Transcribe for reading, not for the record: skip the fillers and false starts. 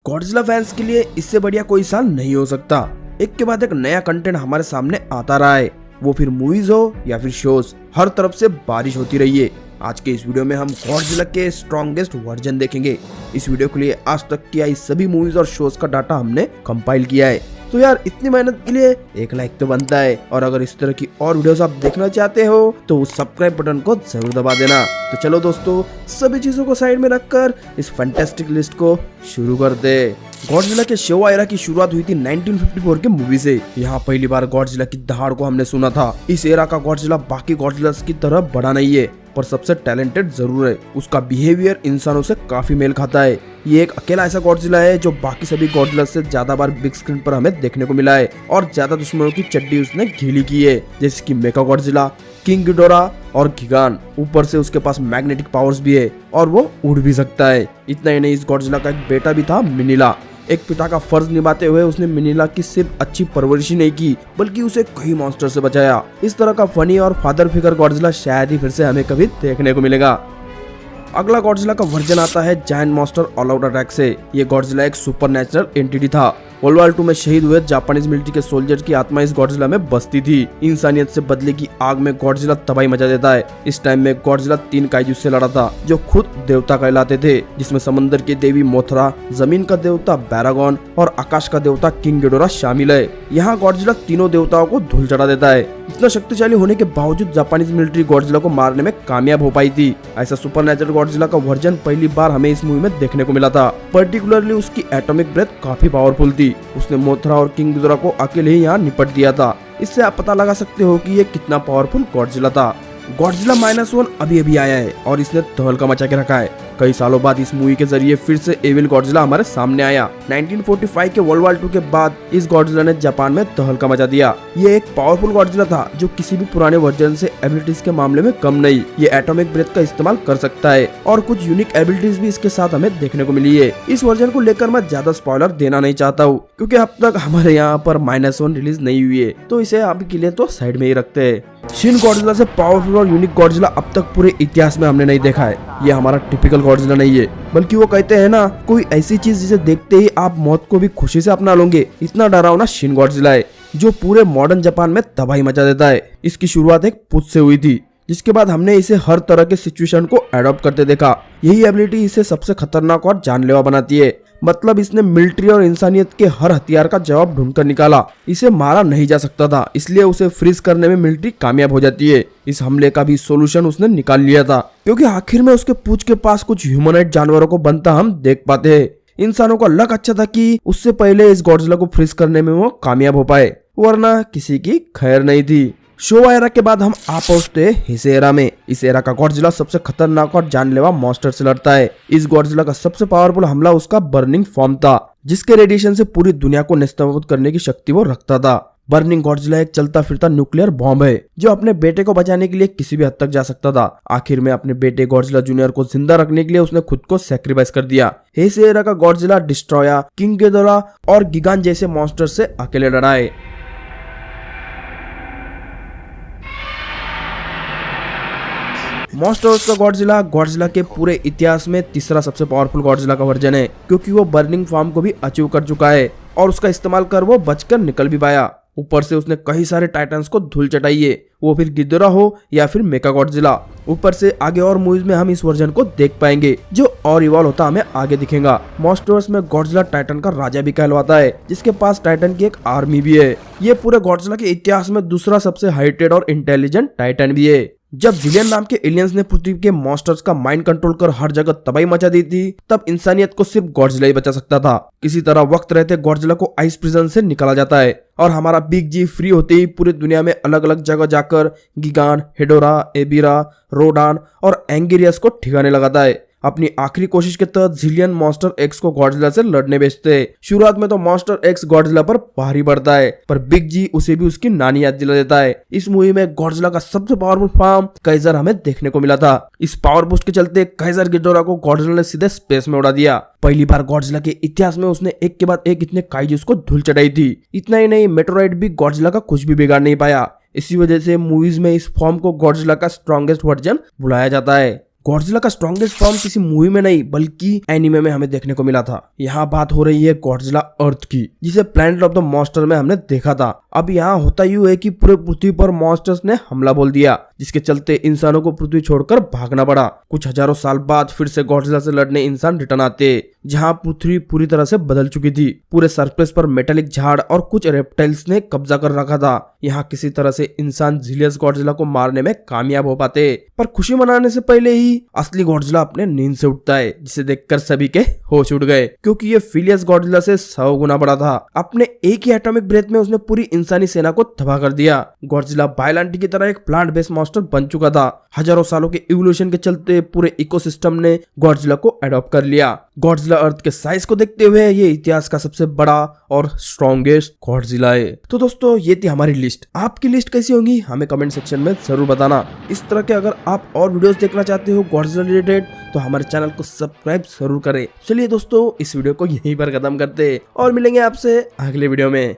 Godzilla fans के लिए इससे बढ़िया कोई साल नहीं हो सकता। एक के बाद एक नया कंटेंट हमारे सामने आता रहा है, वो फिर मूवीज हो या फिर शोज, हर तरफ से बारिश होती रही है। आज के इस वीडियो में हम गॉडजिला के स्ट्रॉन्गेस्ट वर्जन देखेंगे। इस वीडियो के लिए आज तक की आई सभी मूवीज और शोज का डाटा हमने कंपाइल किया है। तो यार इतनी मेहनत के लिए एक लाइक तो बनता है, और अगर इस तरह की और वीडियोस आप देखना चाहते हो तो उस सब्सक्राइब बटन को जरूर दबा देना। तो चलो दोस्तों, सभी चीजों को साइड में रखकर इस फैंटास्टिक लिस्ट को शुरू करते। गॉडजिला के शोवा एरा की शुरुआत हुई थी 1954 के मूवी से। यहाँ पहली बार गॉडजिला की दहाड़ को हमने सुना था। इस एरा का गॉडजिला बाकी गॉडजिलास की तरह बड़ा नहीं है, पर सबसे टैलेंटेड जरूर है। उसका बिहेवियर इंसानों से काफी मेल खाता है। ये एक अकेला ऐसा गॉडजिला है जो बाकी सभी गॉडजिलास से ज्यादा बार बिग स्क्रीन पर हमें देखने को मिला है, और ज्यादा दुश्मनों की चड्डी उसने गीली की है, जैसे कि मेका गॉडजिला, किंग गिडोरा और घिगान। ऊपर से उसके पास मैग्नेटिक पावर्स भी है और वो उड़ भी सकता है। इतना ही नहीं, इस गॉडजिला का एक बेटा भी था, मिनिला। एक पिता का फर्ज निभाते हुए उसने मिनिला की सिर्फ अच्छी परवरिश ही नहीं की, बल्कि उसे कई मॉन्स्टर से बचाया। इस तरह का फनी और फादर फिगर गॉडजिला शायद ही फिर से हमें कभी देखने को मिलेगा। अगला गॉडजिला का वर्जन आता है giant monster all out attack से। ये गॉडजिला एक सुपरनैचुरल एंटिटी था। वर्ल्ड वॉर 2 में शहीद हुए जापानीज मिलिट्री के सोल्जर की आत्मा इस गॉडजिला में बसती थी। इंसानियत से बदले की आग में गॉडजिला तबाही मचा देता है। इस टाइम में गॉडजिला 3 काइजू से लड़ा था, जो खुद देवता कहलाते थे, जिसमें समंदर की देवी मोथरा, जमीन का देवता बैरागॉन और आकाश का देवता किंग गिडोरा शामिल है। यहाँ गॉडजिला तीनों देवताओं को धूल चढ़ा देता है। इतना शक्तिशाली होने के बावजूद जापानीज मिलिट्री गॉडजिला को मारने में कामयाब हो पाई थी। ऐसा सुपरनैचुरल गॉडजिला का वर्जन पहली बार हमें इस मूवी में देखने को मिला था। पर्टिकुलरली उसकी एटॉमिक ब्रेथ काफी पावरफुल थी। उसने मोथरा और किंग गिडोरा को अकेले ही यहाँ निपट दिया था। इससे आप पता लगा सकते हो कि ये कितना पावरफुल गॉडजिला था। गॉडजिला -1 अभी अभी आया है और इसने तहलका मचा के रखा है। कई सालों बाद इस मूवी के जरिए फिर से एविल गॉडजिला हमारे सामने आया। 1945 के वर्ल्ड वॉर 2 के बाद इस गॉडजिला ने जापान में तहलका मचा दिया। ये एक पावरफुल गॉडजिला था जो किसी भी पुराने वर्जन से एबिलिटीज के मामले में कम नहीं। ये एटॉमिक ब्रेथ का इस्तेमाल कर सकता है और कुछ यूनिक एबिलिटीज भी इसके साथ हमें देखने को मिली है। इस वर्जन को लेकर मैं ज्यादा स्पॉइलर देना नहीं चाहता हूँ, क्योंकि अब तक हमारे यहाँ पर -1 रिलीज नहीं हुई है, तो इसे अभी के लिए तो साइड में ही रखते हैं। शिन गॉडजिला से पावरफुल और यूनिक गॉडजिला अब तक पूरे इतिहास में हमने नहीं देखा है। ये हमारा टिपिकल गॉडजिला नहीं है, बल्कि वो कहते हैं ना, कोई ऐसी चीज जिसे देखते ही आप मौत को भी खुशी से अपना लोगे। इतना डरावना शिन गॉडजिला है जो पूरे मॉडर्न जापान में तबाही मचा देता है। इसकी शुरुआत एक पुत से हुई थी, जिसके बाद हमने इसे हर तरह के सिचुएशन को अडॉप्ट करते देखा। यही एबिलिटी इसे सबसे खतरनाक और जानलेवा बनाती है। मतलब इसने मिलिट्री और इंसानियत के हर हथियार का जवाब ढूंढकर निकाला। इसे मारा नहीं जा सकता था, इसलिए उसे फ्रीज करने में मिलिट्री कामयाब हो जाती है। इस हमले का भी सोल्यूशन उसने निकाल लिया था, क्योंकि आखिर में उसके पूंछ के पास कुछ ह्यूमनॉइड जानवरों को बनता हम देख पाते हैं। इंसानों का लक अच्छा था कि उससे पहले इस गॉडजिला को फ्रीज करने में वो कामयाब हो पाए, वरना किसी की खैर नहीं थी। शोवा एरा के बाद हम आ पहुंचते इस एरा में। इस एरा का गॉडजिला सबसे खतरनाक और जानलेवा मॉन्स्टर से लड़ता है। इस गॉडजिला का सबसे पावरफुल हमला उसका बर्निंग फॉर्म था, जिसके रेडिएशन से पूरी दुनिया को नेस्तनाबूद करने की शक्ति वो रखता था। बर्निंग गॉडजिला एक चलता फिरता न्यूक्लियर बॉम्ब है, जो अपने बेटे को बचाने के लिए किसी भी हद तक जा सकता था। आखिर में अपने बेटे गॉडजिला जूनियर को जिंदा रखने के लिए उसने खुद को सैक्रिफाइस कर दिया। इस एरा का गॉडजिला डिस्ट्रॉया, किंग गिडोरा और गिगान जैसे मॉन्स्टर से अकेले लड़ा है। मॉन्स्टर्स का गॉडजिला के पूरे इतिहास में तीसरा सबसे पावरफुल गॉडजिला का वर्जन है, क्योंकि वो बर्निंग फॉर्म को भी अचीव कर चुका है और उसका इस्तेमाल कर वो बचकर निकल भी पाया। ऊपर से उसने कई सारे टाइटन्स को धूल चटाई है, वो फिर गिडोरा हो या फिर मेका गॉडजिला। ऊपर से आगे और मूवीज में हम इस वर्जन को देख पाएंगे, जो और इवॉल्व होता हमें आगे दिखेगा। मॉन्स्टर्स में गॉडजिला टाइटन का राजा भी कहलवाता है, जिसके पास टाइटन की एक आर्मी भी है। ये पूरे गॉडजिला के इतिहास में दूसरा सबसे हाइटेड और इंटेलिजेंट टाइटन भी है। जब जिलियन नाम के एलियंस ने पृथ्वी के मॉन्स्टर्स का माइंड कंट्रोल कर हर जगह तबाही मचा दी थी, तब इंसानियत को सिर्फ गॉडजिला ही बचा सकता था। किसी तरह वक्त रहते गॉडजिला को आइस प्रिजन से निकाला जाता है, और हमारा बिग जी फ्री होते ही पूरी दुनिया में अलग अलग जगह जाकर गिगान, हेडोरा, एबिरा, रोडान और एंगिरियस को ठिकाने लगाता है। अपनी आखिरी कोशिश के तहत जिलियन मॉन्स्टर एक्स को गॉडजिला से लड़ने भेजते हैं। शुरुआत में तो मॉन्स्टर एक्स गॉडजिला पर भारी पड़ता है, पर बिग जी उसे भी उसकी नानी याद दिला देता है। इस मूवी में गॉडजिला का सबसे पावरफुल फॉर्म काइजर हमें देखने को मिला था। इस पावर बूस्ट के चलते काइजर गिडोरा को गॉडजिला ने सीधे स्पेस में उड़ा दिया। पहली बार गॉडजिला के इतिहास में उसने एक के बाद एक इतने काइजूस को धूल चढ़ाई थी। इतना ही नहीं, मेटेओराइट भी गॉडजिला का कुछ भी बिगाड़ नहीं पाया। इसी वजह से मूवीज में इस फॉर्म को गॉडजिला का स्ट्रॉन्गेस्ट वर्जन बुलाया जाता है। गॉडजिला का स्ट्रॉन्गेस्ट फॉर्म किसी मूवी में नहीं बल्कि एनिमे में हमें देखने को मिला था। यहाँ बात हो रही है गॉडजिला अर्थ की, जिसे प्लैनेट ऑफ द मॉन्स्टर में हमने देखा था। अब यहाँ होता यूं है कि पूरे पृथ्वी पर मॉन्स्टर्स ने हमला बोल दिया, जिसके चलते इंसानों को पृथ्वी छोड़कर भागना पड़ा। कुछ हजारों साल बाद फिर से गॉडजिला से लड़ने इंसान रिटर्न आते, जहाँ पृथ्वी पूरी तरह से बदल चुकी थी। पूरे सरफेस पर मेटालिक झाड़ और कुछ रेप्टाइल्स ने कब्जा कर रखा था। यहाँ किसी तरह से इंसान जिलियस गॉडजिला को मारने में कामयाब हो पाते, पर खुशी मनाने से पहले ही असली गॉडजिला अपने नींद से उठता है, जिसे देखकर सभी के होश उड़ गए, क्योंकि ये फिलियस गॉडजिला से 100 गुना बड़ा था। अपने एक ही एटॉमिक ब्रेथ में उसने पूरी इंसानी सेना को तबाह कर दिया। गॉडजिला बायलांटी की तरह एक प्लांट बेस्ड मॉन्स्टर बन चुका था। हजारों सालों के इवोल्यूशन के चलते पूरे इकोसिस्टम ने गॉडजिला को अडॉप्ट कर लिया। गॉडजिला अर्थ के साइज को देखते हुए ये इतिहास का सबसे बड़ा और स्ट्रॉन्गेस्ट गॉडजिला है। तो दोस्तों ये थी हमारी लिस्ट। आपकी लिस्ट कैसी होगी हमें कमेंट सेक्शन में जरूर बताना। इस तरह के अगर आप और वीडियोस देखना चाहते हो गॉडजिला रिलेटेड तो हमारे चैनल को सब्सक्राइब जरूर करें। चलिए दोस्तों इस वीडियो को यहीं पर खत्म करते और मिलेंगे आपसे अगले वीडियो में।